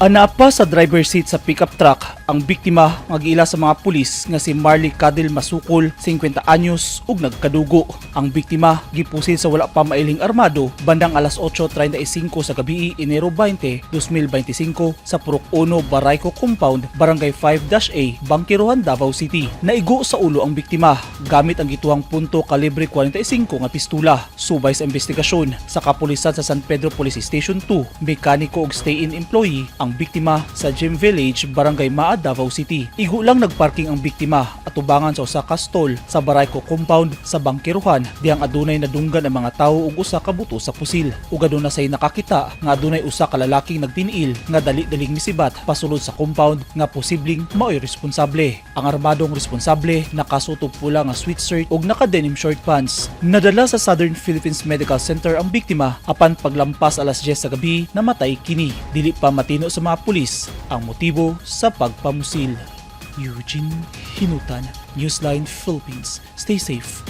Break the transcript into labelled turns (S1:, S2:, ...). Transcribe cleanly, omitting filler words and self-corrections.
S1: Ana pa sa driver seat sa pickup truck ang biktima nga giila sa mga pulis nga si Marley Cadel Masukol, 50 anyos ug nagkadugo. Ang biktima gipusil sa wala pa mailhing armado bandang alas 8:35 sa gabi Enero 20, 2025 sa Purok 1 Barangay Compound, Barangay 5-A, Bankerohan, Davao City. Naigo sa ulo ang biktima gamit ang gituhang punto kalibre 45 nga pistola. Subay sa investigasyon sa kapulisan sa San Pedro Police Station 2, mekaniko ug stay-in employee ang biktima sa Gym Village, Barangay Maa, Davao City. Igo lang nagparking ang biktima at tubangan sa usa ka stall sa Barangay Compound sa Bankerohan dihang adunay nadunggan ang mga tawo ug usa ka buto sa pusil. Ug aduna say nakakita nga adunay usa ka lalaking nagtiniil nga dali-daling misibat pasulod sa compound nga posibleng maoy responsable. Ang armadong responsable nakasuot og pula nga sweatshirt ug naka-denim short pants. Nadala sa Southern Philippines Medical Center ang biktima apan paglampas alas 10 sa gabi namatay kini. Dili pa matino sa mga pulis ang motibo sa pagpamusil. Eugene Hinutan, Newsline Philippines. Stay safe.